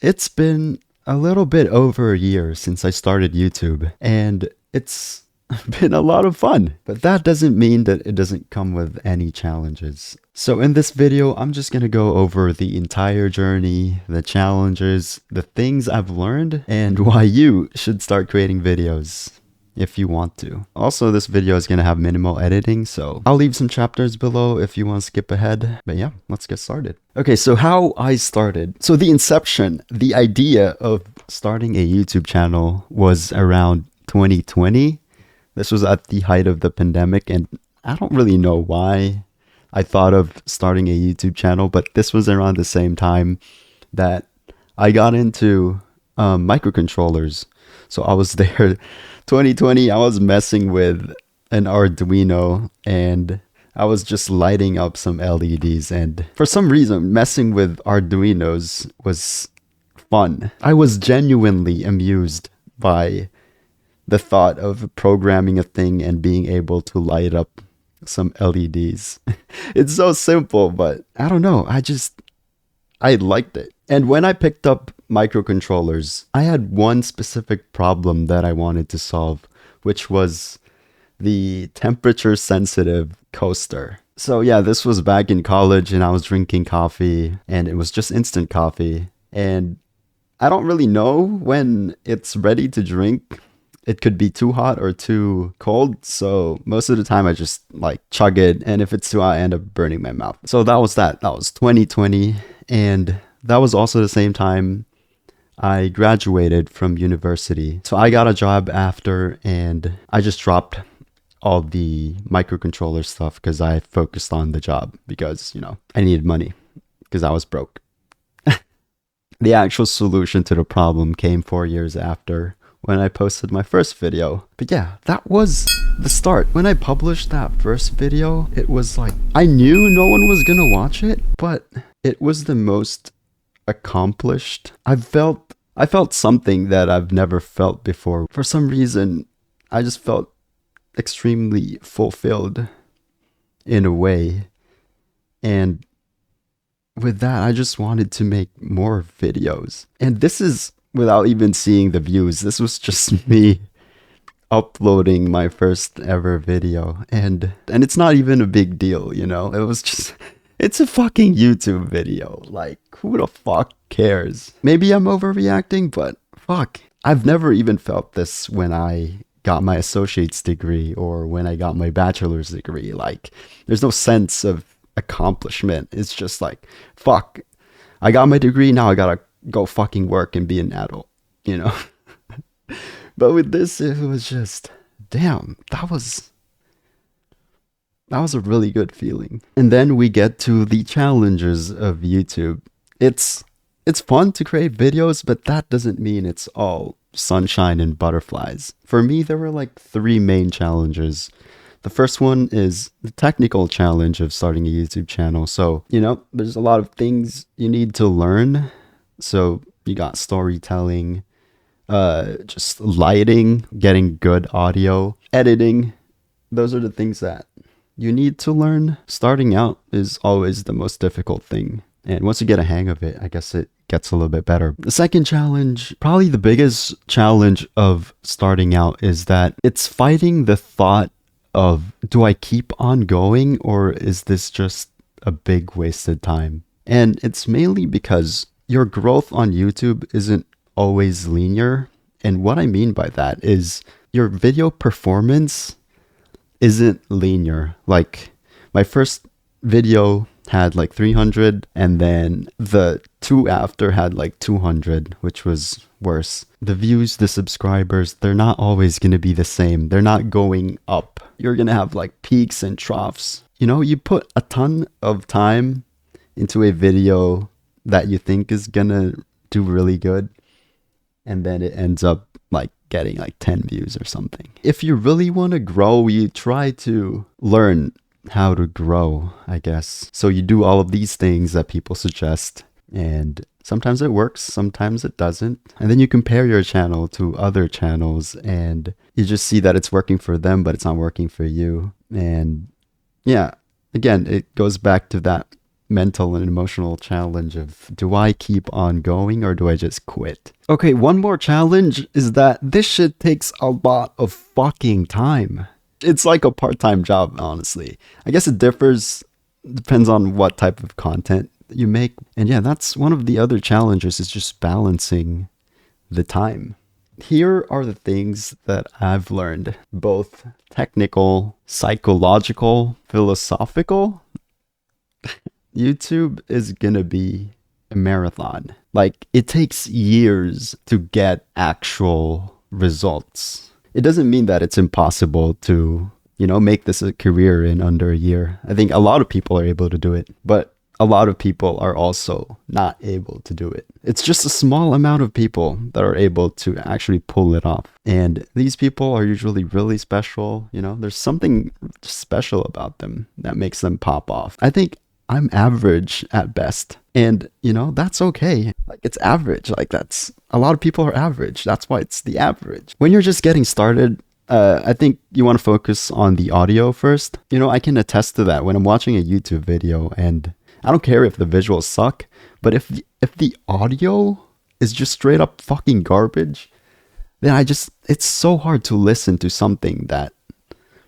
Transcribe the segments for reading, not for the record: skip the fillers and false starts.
It's been a little bit over a year since I started YouTube, and it's been a lot of fun. But that doesn't mean that it doesn't come with any challenges. So in this video, I'm just gonna go over the entire journey, the challenges, the things I've learned, and why you should start creating videos if you want to. Also, this video is going to have minimal editing, so I'll leave some chapters below if you want to skip ahead. But yeah, let's get started. Okay, so how I started. So the inception, the idea of starting a YouTube channel was around 2020. This was at the height of the pandemic, and I don't really know why I thought of starting a YouTube channel, but this was around the same time that I got into microcontrollers. So I was there 2020, I was messing with an Arduino and I was just lighting up some LEDs, and for some reason messing with Arduinos was fun. I was genuinely amused by the thought of programming a thing and being able to light up some LEDs. It's so simple, but I don't know. I liked it. And when I picked up microcontrollers, I had one specific problem that I wanted to solve, which was the temperature sensitive coaster. So yeah, this was back in college and I was drinking coffee and it was just instant coffee. And I don't really know when it's ready to drink. It could be too hot or too cold. So most of the time I just like chug it. And if it's too hot, I end up burning my mouth. So that was that. That was 2020. And that was also the same time I graduated from university. So I got a job after and I just dropped all the microcontroller stuff because I focused on the job because, I needed money because I was broke. The actual solution to the problem came 4 years after when I posted my first video. But yeah, that was the start. When I published that first video, it was like, I knew no one was gonna watch it, but it was the most accomplished. I felt something that I've never felt before. For some reason, I just felt extremely fulfilled in a way. And with that, I just wanted to make more videos. And this is without even seeing the views. This was just me uploading my first ever video. And it's not even a big deal, It was just, it's a fucking YouTube video. Like, who the fuck cares? Maybe I'm overreacting, but fuck. I've never even felt this when I got my associate's degree or when I got my bachelor's degree. Like, there's no sense of accomplishment. It's just like, fuck. I got my degree, now I gotta go fucking work and be an adult, But with this, it was just, damn, that was a really good feeling. And then we get to the challenges of YouTube. It's fun to create videos, but that doesn't mean it's all sunshine and butterflies. For me, there were like 3 main challenges. The first one is the technical challenge of starting a YouTube channel. So, there's a lot of things you need to learn. So you got storytelling, just lighting, getting good audio, editing. Those are the things that you need to learn. Starting out is always the most difficult thing. And once you get a hang of it, I guess it gets a little bit better. The second challenge, probably the biggest challenge of starting out, is that it's fighting the thought of, do I keep on going or is this just a big wasted time? And it's mainly because your growth on YouTube isn't always linear. And what I mean by that is your video performance isn't linear. Like, my first video had like 300 and then the 2 after had like 200, which was worse. The views, the subscribers, they're not always going to be the same. They're not going up. You're going to have like peaks and troughs. You put a ton of time into a video that you think is going to do really good, and then it ends up like getting like 10 views or something. If you really want to grow, you try to learn how to grow, I guess. So you do all of these things that people suggest, and sometimes it works, sometimes it doesn't. And then you compare your channel to other channels and you just see that it's working for them, but it's not working for you. And yeah, again, it goes back to that mental and emotional challenge of, do I keep on going or do I just quit? Okay, one more challenge is that this shit takes a lot of fucking time. It's like a part-time job, honestly. I guess it depends on what type of content you make. And yeah, that's one of the other challenges, is just balancing the time. Here are the things that I've learned, both technical, psychological, philosophical. YouTube is gonna be a marathon. Like, it takes years to get actual results. It doesn't mean that it's impossible to, make this a career in under a year. I think a lot of people are able to do it, but a lot of people are also not able to do it. It's just a small amount of people that are able to actually pull it off. And these people are usually really special. There's something special about them that makes them pop off. I think I'm average at best. And, that's okay. Like, it's average. Like, a lot of people are average. That's why it's the average. When you're just getting started, I think you want to focus on the audio first. I can attest to that when I'm watching a YouTube video, and I don't care if the visuals suck, but if the audio is just straight up fucking garbage, then it's so hard to listen to something that,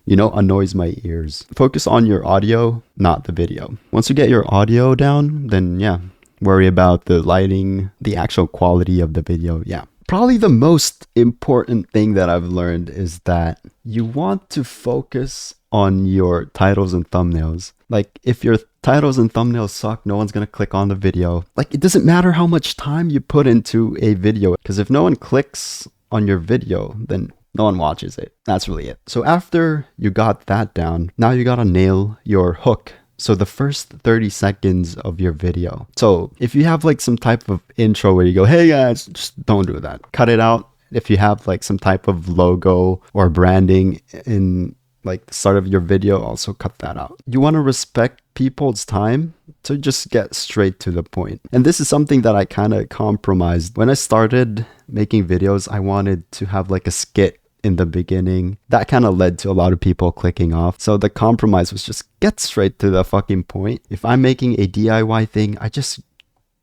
annoys my ears. Focus on your audio, not the video. Once you get your audio down, then yeah, worry about the lighting, the actual quality of the video. Yeah. Probably the most important thing that I've learned is that you want to focus on your titles and thumbnails. Like, if your titles and thumbnails suck, no one's gonna click on the video. Like, it doesn't matter how much time you put into a video, because if no one clicks on your video, then no one watches it. That's really it. So after you got that down, now you gotta nail your hook. So the first 30 seconds of your video. So if you have like some type of intro where you go, hey guys, just don't do that. Cut it out. If you have like some type of logo or branding in like the start of your video, also cut that out. You want to respect people's time, so just get straight to the point. And this is something that I kind of compromised. When I started making videos, I wanted to have like a skit in the beginning. That kind of led to a lot of people clicking off. So the compromise was just get straight to the fucking point. If I'm making a DIY thing, I just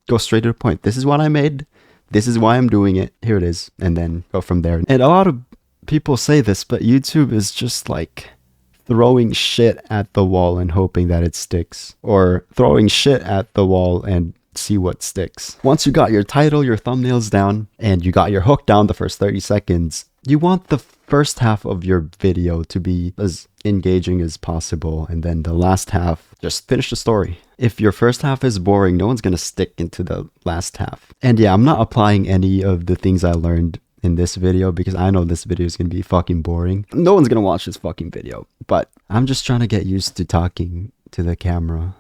go straight to the point. This is what I made. This is why I'm doing it. Here it is. And then go from there. And a lot of people say this, but YouTube is just like throwing shit at the wall and hoping that it sticks, or throwing shit at the wall and see what sticks. Once you got your title, your thumbnails down, and you got your hook down the first 30 seconds, you want the first half of your video to be as engaging as possible, and then the last half, just finish the story. If your first half is boring, no one's gonna stick into the last half. And yeah, I'm not applying any of the things I learned in this video because I know this video is gonna be fucking boring. No one's gonna watch this fucking video, but I'm just trying to get used to talking to the camera,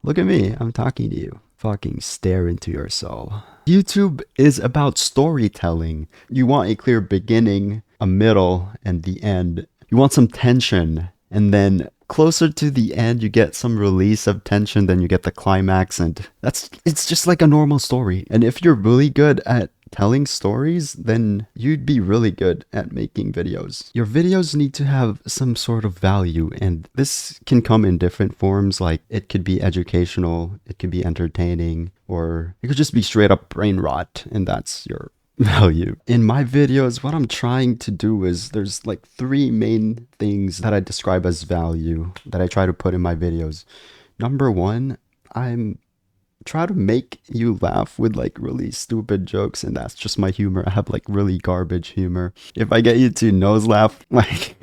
Look at me, I'm talking to you. Fucking stare into your soul. YouTube is about storytelling. You want a clear beginning, a middle, and the end. You want some tension, and then closer to the end, you get some release of tension, then you get the climax, and it's just like a normal story. And if you're really good at telling stories, then you'd be really good at making videos. Your videos need to have some sort of value, and this can come in different forms. Like, it could be educational, it could be entertaining, or it could just be straight up brain rot, and that's your value. In my videos, what I'm trying to do is there's like 3 main things that I describe as value that I try to put in my videos. Number 1, I'm try to make you laugh with like really stupid jokes, and that's just my humor. I have like really garbage humor. If I get you to nose laugh, like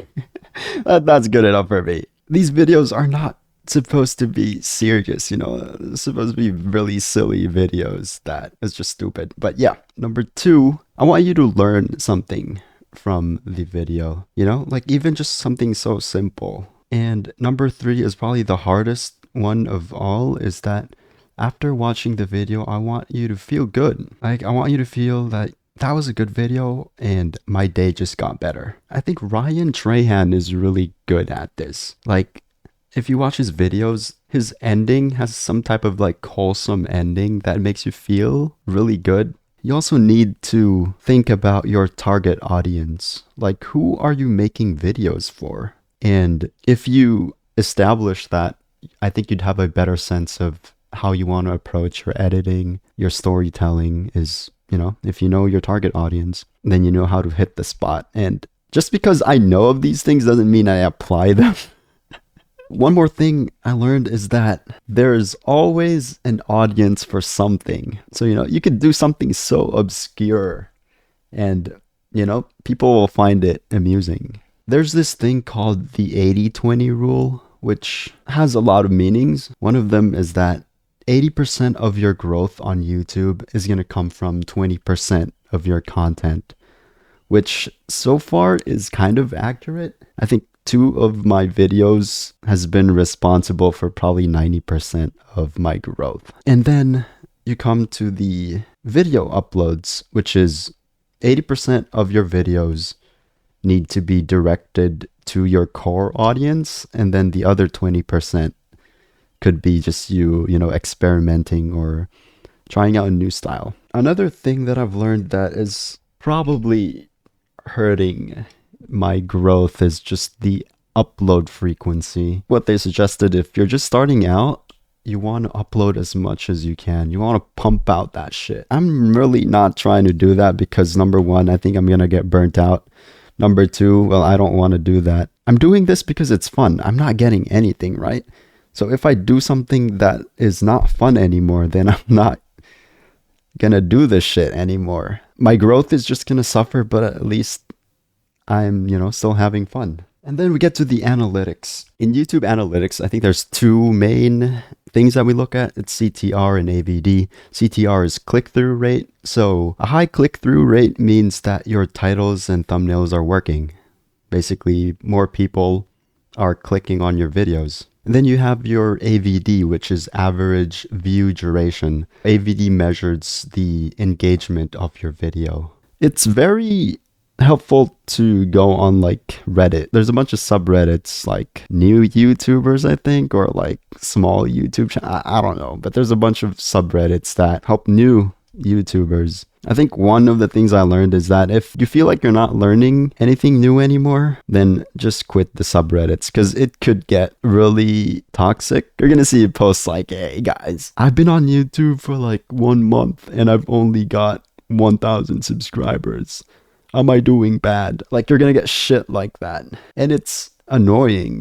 that's good enough for me. These videos are not supposed to be serious, It's supposed to be really silly videos that is just stupid. But yeah, number 2, I want you to learn something from the video, like even just something so simple. And number 3 is probably the hardest one of all, is that after watching the video, I want you to feel good. Like, I want you to feel that that was a good video and my day just got better. I think Ryan Trahan is really good at this. Like, if you watch his videos, his ending has some type of like wholesome ending that makes you feel really good. You also need to think about your target audience. Like, who are you making videos for? And if you establish that I think you'd have a better sense of how you want to approach your editing, your storytelling is, if you know your target audience, then you know how to hit the spot. And just because I know of these things doesn't mean I apply them. One more thing I learned is that there's always an audience for something. So, you could do something so obscure and, people will find it amusing. There's this thing called the 80-20 rule, which has a lot of meanings. One of them is that 80% of your growth on YouTube is going to come from 20% of your content, which so far is kind of accurate. I think 2 of my videos has been responsible for probably 90% of my growth. And then you come to the video uploads, which is 80% of your videos need to be directed to your core audience, and then the other 20% could be just you experimenting or trying out a new style. Another thing that I've learned that is probably hurting my growth is just the upload frequency. What they suggested, if you're just starting out, you want to upload as much as you can. You want to pump out that shit. I'm really not trying to do that because number one, I think I'm going to get burnt out. Number two, well, I don't want to do that. I'm doing this because it's fun. I'm not getting anything, right? So if I do something that is not fun anymore, then I'm not going to do this shit anymore. My growth is just going to suffer, but at least I'm, still having fun. And then we get to the analytics. In YouTube analytics, I think there's 2 main things that we look at. It's CTR and AVD. CTR is click-through rate. So a high click-through rate means that your titles and thumbnails are working. Basically, more people are clicking on your videos. And then you have your AVD, which is average view duration. AVD measures the engagement of your video. It's very helpful to go on like Reddit. There's a bunch of subreddits like new YouTubers, I think, or like small YouTube channel. I don't know, but there's a bunch of subreddits that help new YouTubers. I think one of the things I learned is that if you feel like you're not learning anything new anymore, then just quit the subreddits because it could get really toxic. You're gonna see posts like, hey guys, I've been on YouTube for like 1 month and I've only got 1,000 subscribers. Am I doing bad? Like, you're gonna get shit like that. And it's annoying,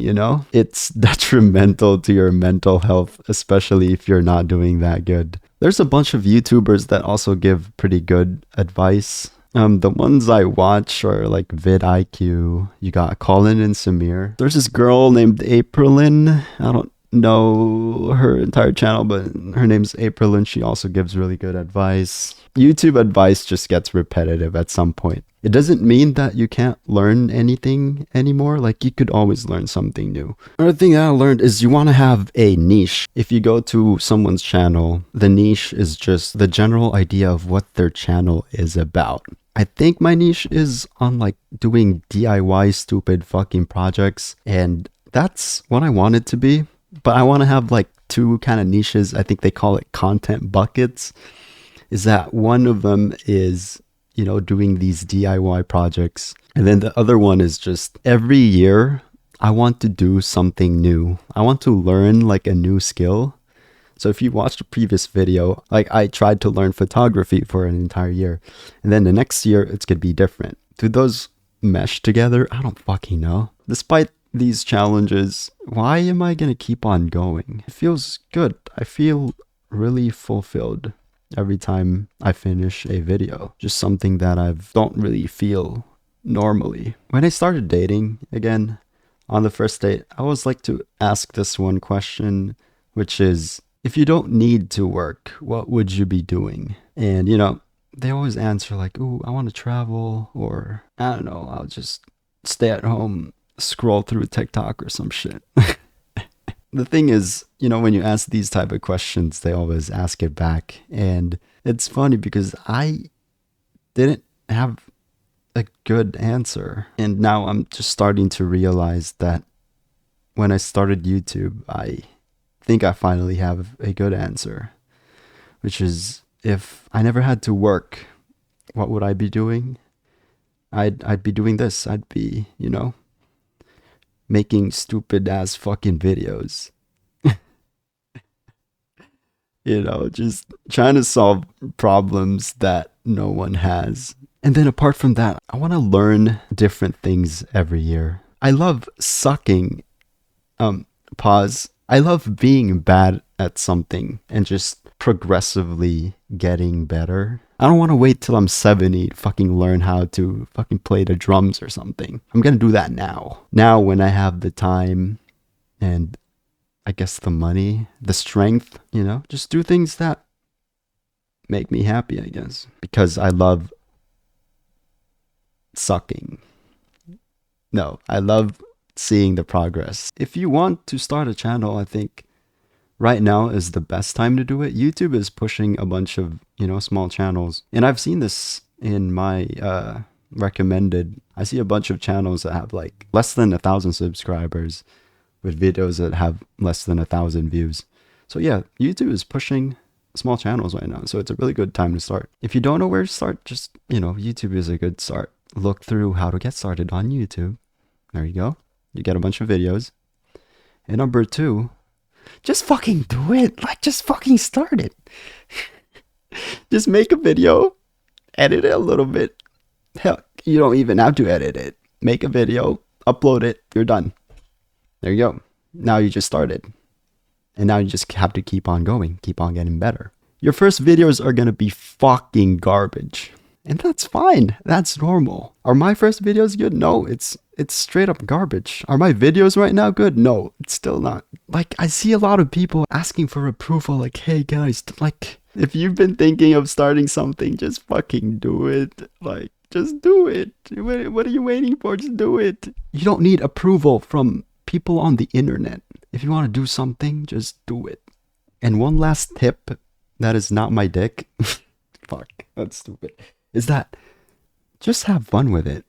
It's detrimental to your mental health, especially if you're not doing that good. There's a bunch of YouTubers that also give pretty good advice. The ones I watch are like vidIQ. You got Colin and Samir. There's this girl named Aprilyn. I don't know her entire channel, but her name's Aprilyn. She also gives really good advice. YouTube advice just gets repetitive at some point. It doesn't mean that you can't learn anything anymore. Like, you could always learn something new. Another thing that I learned is you want to have a niche. If you go to someone's channel, the niche is just the general idea of what their channel is about. I think my niche is on like doing DIY stupid fucking projects, and that's what I want it to be. But I want to have like 2 kind of niches. I think they call it content buckets. Is that one of them is, doing these DIY projects. And then the other one is just every year I want to do something new. I want to learn like a new skill. So if you watched a previous video, like I tried to learn photography for an entire year. And then the next year it's going to be different. Do those mesh together? I don't fucking know. Despite these challenges, why am I going to keep on going? It feels good. I feel really fulfilled every time I finish a video. Just something that I don't really feel normally. When I started dating again, on the first date, I always like to ask this one question, which is, if you don't need to work, what would you be doing? And they always answer like, ooh, I want to travel, or I don't know, I'll just stay at home, scroll through TikTok or some shit. The thing is, when you ask these type of questions, they always ask it back. And it's funny because I didn't have a good answer. And now I'm just starting to realize that when I started YouTube, I think I finally have a good answer, which is, if I never had to work, what would I be doing? I'd be doing this. I'd be, making stupid ass fucking videos. just trying to solve problems that no one has. And then apart from that, I want to learn different things every year. I love sucking. Pause. I love being bad at something and just progressively getting better. I don't want to wait till I'm 70 to fucking learn how to fucking play the drums or something. I'm gonna do that now. Now when I have the time and I guess the money, the strength, just do things that make me happy, I guess. Because I love sucking. No, I love seeing the progress. If you want to start a channel, I think right now is the best time to do it. YouTube is pushing a bunch of, small channels. And I've seen this in my recommended. I see a bunch of channels that have like less than 1,000 subscribers with videos that have less than 1,000 views. So yeah, YouTube is pushing small channels right now. So it's a really good time to start. If you don't know where to start, just, YouTube is a good start. Look through how to get started on YouTube. There you go. You get a bunch of videos. And number 2, just fucking do it. Like, just fucking start it. Just make a video, edit it a little bit. Hell, you don't even have to edit it. Make a video, upload it, you're done. There you go. Now you just started. And now you just have to keep on going, keep on getting better. Your first videos are going to be fucking garbage. And that's fine. That's normal. Are my first videos good? No, it's straight up garbage. Are my videos right now good? No, it's still not. Like, I see a lot of people asking for approval, like, hey guys, like, if you've been thinking of starting something, just fucking do it. Like, just do it. What are you waiting for? Just do it. You don't need approval from people on the internet. If you want to do something, just do it. And one last tip that is not my dick. Fuck, that's stupid. Is that just have fun with it.